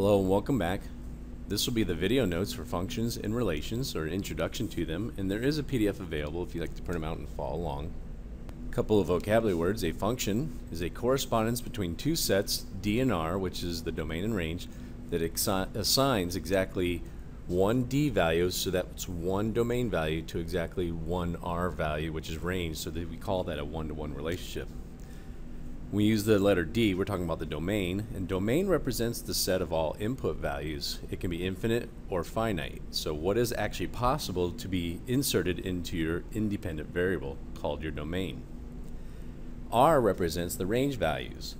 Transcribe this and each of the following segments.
Hello and welcome back. This will be the video notes for functions and relations, or an introduction to them, and there is a PDF available if you'd like to print them out and follow along. A couple of vocabulary words. A function is a correspondence between two sets, D and R, which is the domain and range, that assigns exactly one D value, so that's one domain value, to exactly one R value, which is range, so that we call that a one-to-one relationship. When we use the letter D, we're talking about the domain, and domain represents the set of all input values. It can be infinite or finite. So what is actually possible to be inserted into your independent variable called your domain. R represents the range values.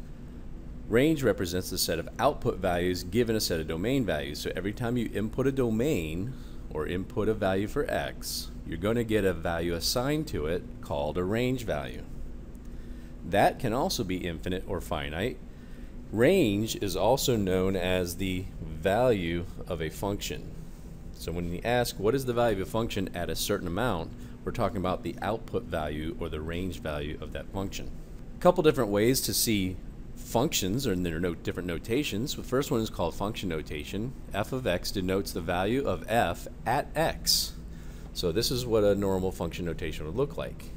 Range represents the set of output values given a set of domain values. So every time you input a domain or input a value for X, you're going to get a value assigned to it called a range value. That can also be infinite or finite. Range is also known as the value of a function. So when you ask what is the value of a function at a certain amount, we're talking about the output value or the range value of that function. A couple different ways to see functions, and there are different notations. The first one is called function notation. F of x denotes the value of f at x. So this is what a normal function notation would look like.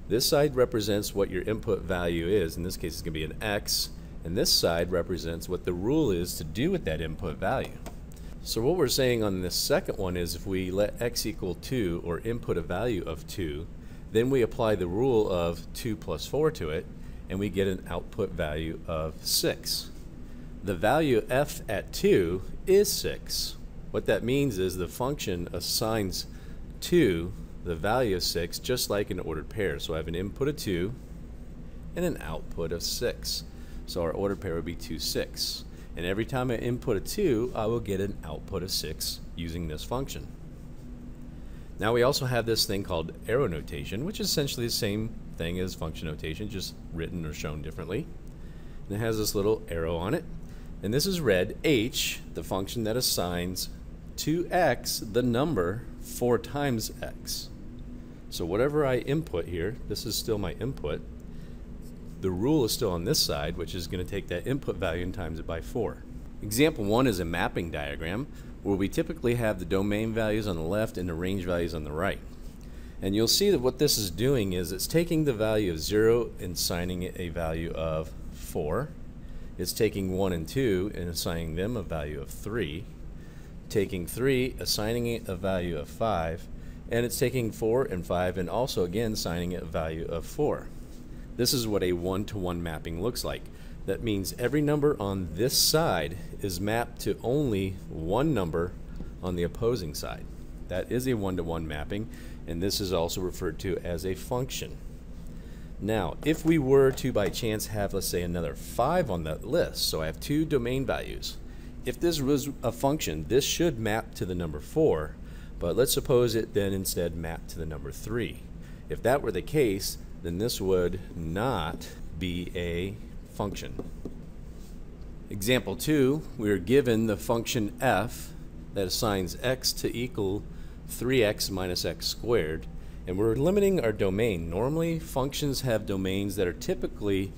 This side represents what your input value is. In this case, it's going to be an x, and this side represents what the rule is to do with that input value. So what we're saying on this second one is if we let x equal 2 or input a value of 2, then we apply the rule of 2 plus 4 to it, and we get an output value of 6. The value f at 2 is 6. What that means is the function assigns 2 the value of 6, just like an ordered pair. So I have an input of 2 and an output of 6. So our ordered pair would be 2, 6. And every time I input a 2, I will get an output of 6 using this function. Now we also have this thing called arrow notation, which is essentially the same thing as function notation, just written or shown differently. And it has this little arrow on it. And this is read h, the function that assigns to x the number 4 times x. So whatever I input here, this is still my input. The rule is still on this side, which is going to take that input value and times it by 4. Example 1 is a mapping diagram where we typically have the domain values on the left and the range values on the right. And you'll see that what this is doing is it's taking the value of 0 and assigning it a value of 4. It's taking 1 and 2 and assigning them a value of 3. Taking 3, assigning it a value of 5, and it's taking 4 and 5 and also again assigning it a value of 4. This is what a one-to-one mapping looks like. That means every number on this side is mapped to only one number on the opposing side. That is a one-to-one mapping, and this is also referred to as a function. Now, if we were to by chance have, let's say, another 5 on that list, so I have 2 domain values. If this was a function, this should map to the number 4, but let's suppose it then instead mapped to the number 3. If that were the case, then this would not be a function. Example 2, we are given the function f that assigns x to equal 3x minus x squared, and we're limiting our domain. Normally, functions have domains that are typically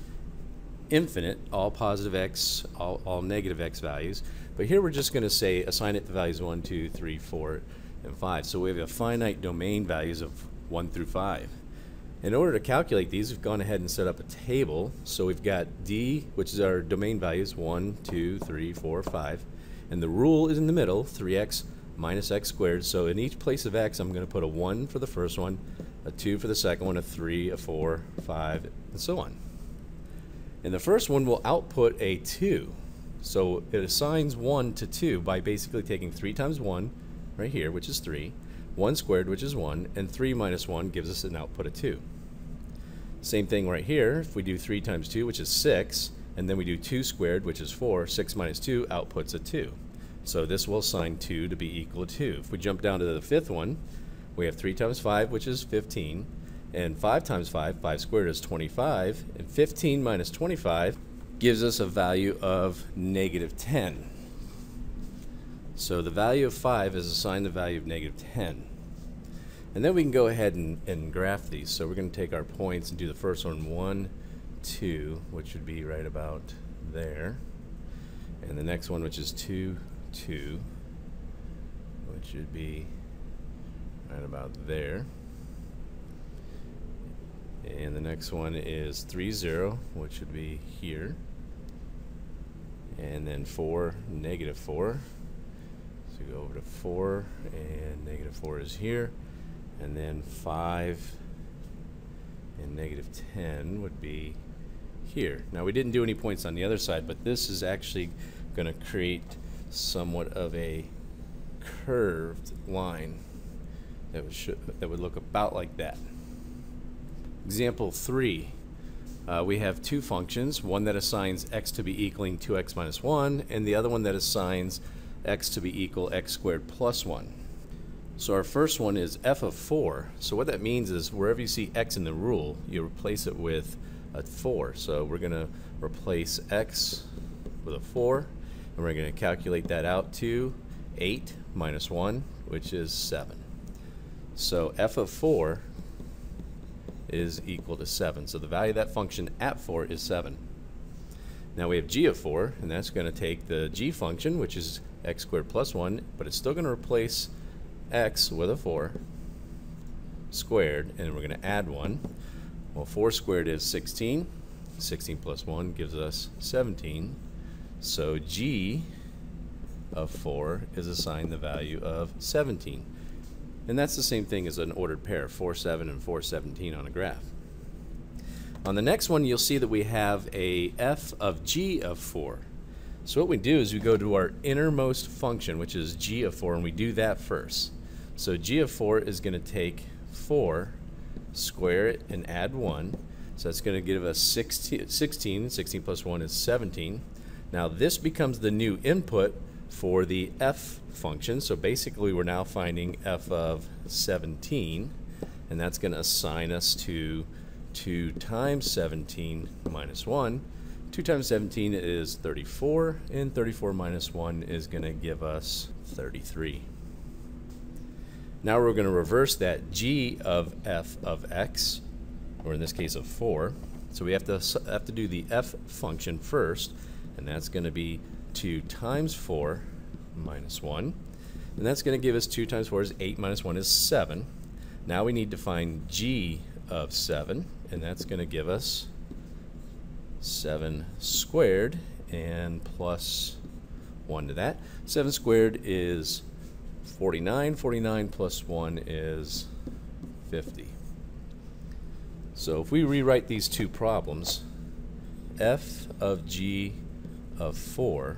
infinite, all positive x, all negative x values. But here we're just going to say assign it the values 1, 2, 3, 4, and 5. So we have a finite domain values of 1 through 5. In order to calculate these, we've gone ahead and set up a table. So we've got D, which is our domain values, 1, 2, 3, 4, 5. And the rule is in the middle, 3x minus x squared. So in each place of x, I'm going to put a 1 for the first one, a 2 for the second one, a 3, a 4, 5, and so on. And the first one will output a 2. So it assigns 1 to 2 by basically taking 3 times 1, right here, which is 3, 1 squared, which is 1, and 3 minus 1 gives us an output of 2. Same thing right here. If we do 3 times 2, which is 6, and then we do 2 squared, which is 4, 6 minus 2 outputs a 2. So this will assign 2 to be equal to 2. If we jump down to the fifth one, we have 3 times 5, which is 15. And 5 times 5, 5 squared is 25, and 15 minus 25 gives us a value of negative 10. So the value of 5 is assigned the value of negative 10. And then we can go ahead and graph these. So we're going to take our points and do the first one, 1, 2, which would be right about there. And the next one, which is 2, 2, which should be right about there. And the next one is 3, 0, which would be here. And then 4, negative 4. So we go over to 4, and negative 4 is here. And then 5 and negative 10 would be here. Now we didn't do any points on the other side, but this is actually going to create somewhat of a curved line that would look about like that. Example 3. We have two functions, one that assigns x to be equaling 2x minus 1, and the other one that assigns x to be equal x squared plus 1. So our first one is f of 4. So what that means is wherever you see x in the rule, you replace it with a 4. So we're going to replace x with a 4, and we're going to calculate that out to 8 minus 1, which is 7. So f of 4 is equal to 7. So the value of that function at 4 is 7. Now we have g of 4, and that's going to take the g function, which is x squared plus 1, but it's still going to replace x with a 4 squared, and we're going to add 1. Well, 4 squared is 16. 16 plus 1 gives us 17. So g of 4 is assigned the value of 17. And that's the same thing as an ordered pair, 4, 7, and 4, 17 on a graph. On the next one, you'll see that we have a f of g of 4. So what we do is we go to our innermost function, which is g of 4, and we do that first. So g of 4 is going to take 4, square it, and add 1. So that's going to give us 16. 16 plus 1 is 17. Now this becomes the new input for the f function. So basically we're now finding f of 17, and that's going to assign us to 2 times 17 minus 1. 2 times 17 is 34, and 34 minus 1 is going to give us 33. Now we're going to reverse that g of f of x, or in this case of 4. So we have to do the f function first, and that's going to be 2 times 4 minus 1. And that's going to give us 2 times 4 is 8 minus 1 is 7. Now we need to find g of 7, and that's going to give us 7 squared and plus 1 to that. 7 squared is 49. 49 plus 1 is 50. So if we rewrite these two problems, f of g of 4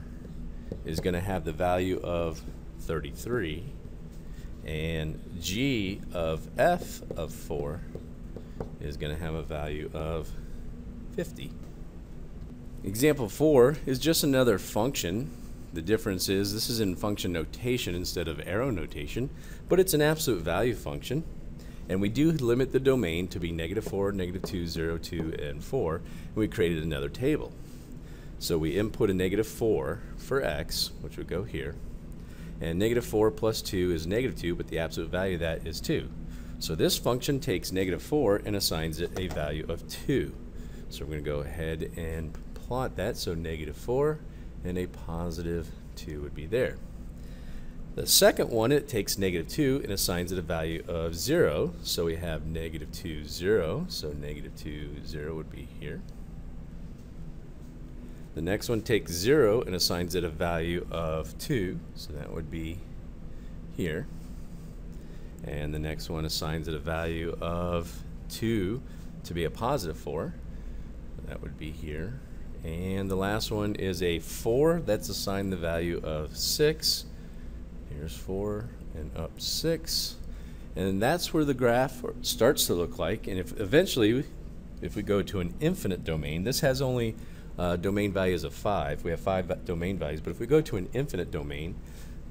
is going to have the value of 33, and g of f of 4 is going to have a value of 50. Example 4 is just another function. The difference is this is in function notation instead of arrow notation, but it's an absolute value function, and we do limit the domain to be -4, -2, 0, 2, and 4, and we created another table. So we input a -4 for x, which would go here, and -4 plus 2 is -2, but the absolute value of that is 2. So this function takes -4 and assigns it a value of 2. So we're going to go ahead and plot that, so -4 and a positive 2 would be there. The second one, it takes -2 and assigns it a value of 0. So we have -2, 0. So -2, 0 would be here. The next one takes 0 and assigns it a value of 2. So that would be here. And the next one assigns it a value of 2 to be a positive 4. That would be here. And the last one is a 4 that's assigned the value of 6. Here's 4 and up 6. And that's where the graph starts to look like. And if eventually, if we go to an infinite domain, this has only domain values of 5. We have 5 domain values. But if we go to an infinite domain,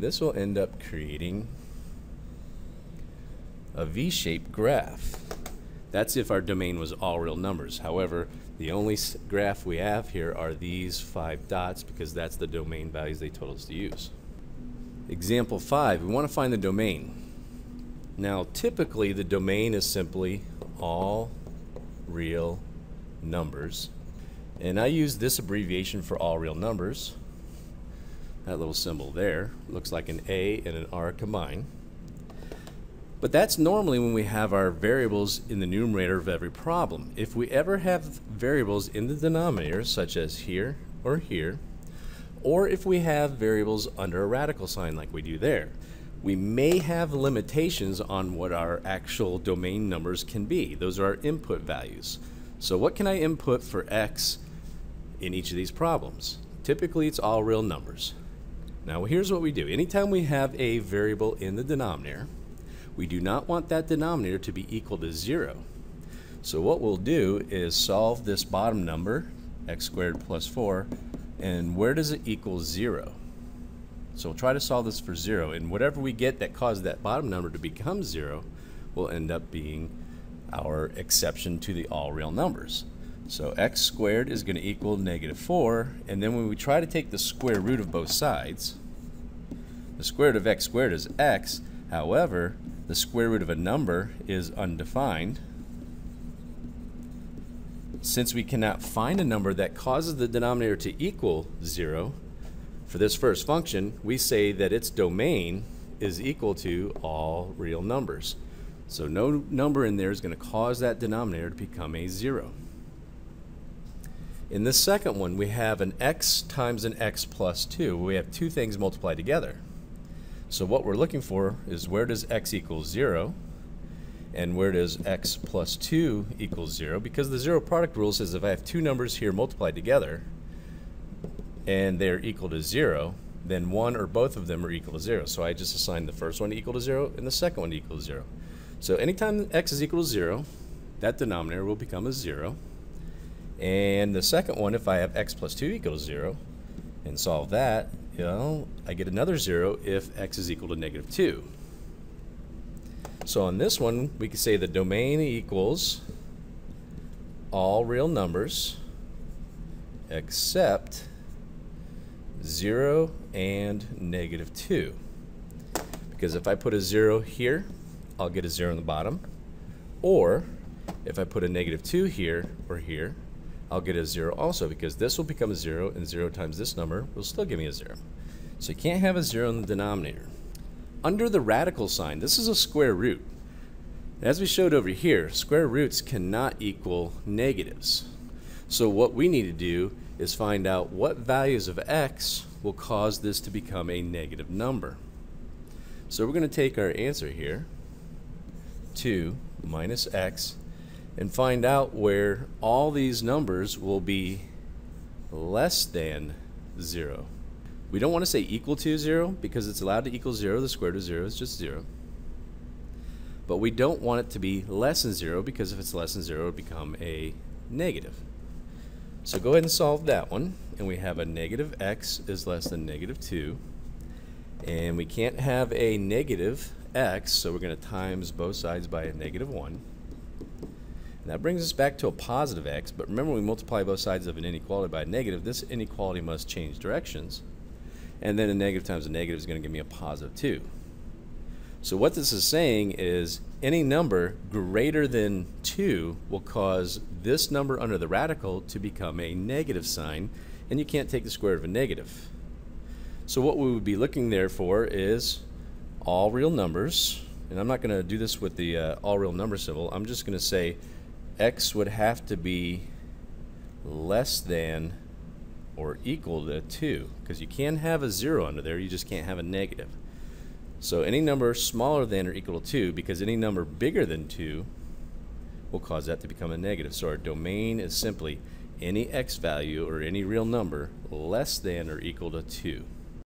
this will end up creating a V-shaped graph. That's if our domain was all real numbers. However, the only graph we have here are these 5 dots because that's the domain values they told us to use. Example 5, we want to find the domain. Now typically the domain is simply all real numbers. And I use this abbreviation for all real numbers. That little symbol there looks like an A and an R combined. But that's normally when we have our variables in the numerator of every problem. If we ever have variables in the denominator, such as here, or if we have variables under a radical sign like we do there, we may have limitations on what our actual domain numbers can be. Those are our input values. So what can I input for x in each of these problems? Typically it's all real numbers. Now here's what we do. Anytime we have a variable in the denominator, we do not want that denominator to be equal to 0. So what we'll do is solve this bottom number, x squared plus 4, and where does it equal 0? So we'll try to solve this for 0, and whatever we get that caused that bottom number to become 0 will end up being our exception to the all real numbers. So x squared is going to equal -4, and then when we try to take the square root of both sides, the square root of x squared is x. However, the square root of a number is undefined. Since we cannot find a number that causes the denominator to equal 0, for this first function, we say that its domain is equal to all real numbers. So no number in there is going to cause that denominator to become a 0. In this second one, we have an x times an x plus 2. We have two things multiplied together. So what we're looking for is where does x equal 0 and where does x plus 2 equal 0, because the zero product rule says if I have two numbers here multiplied together and they're equal to 0, then one or both of them are equal to 0. So I just assign the first one equal to 0 and the second one equal to 0. So anytime x is equal to 0, that denominator will become a 0. And the second one, if I have x plus 2 equals 0 and solve that, I get another 0 if x is equal to -2. So on this one, we can say the domain equals all real numbers except 0 and -2. Because if I put a 0 here, I'll get a 0 in the bottom. Or if I put a -2 here or here, I'll get a 0 also, because this will become a 0, and 0 times this number will still give me a 0. So you can't have a 0 in the denominator. Under the radical sign, this is a square root. As we showed over here, square roots cannot equal negatives. So what we need to do is find out what values of x will cause this to become a negative number. So we're going to take our answer here, 2 minus x, and find out where all these numbers will be less than 0. We don't want to say equal to 0 because it's allowed to equal 0. The square root of 0 is just 0. But we don't want it to be less than 0, because if it's less than 0, it will become a negative. So go ahead and solve that one, and we have a negative x is less than -2. And we can't have a negative x, so we're going to times both sides by a -1. And that brings us back to a positive x, but remember when we multiply both sides of an inequality by a negative, this inequality must change directions. And then a negative times a negative is going to give me a positive 2. So what this is saying is any number greater than 2 will cause this number under the radical to become a negative sign, and you can't take the square root of a negative. So what we would be looking there for is all real numbers, and I'm not going to do this with the all real number symbol. I'm just going to say x would have to be less than or equal to 2, because you can have a 0 under there, you just can't have a negative. So any number smaller than or equal to 2, because any number bigger than 2 will cause that to become a negative. So our domain is simply any x value or any real number less than or equal to 2.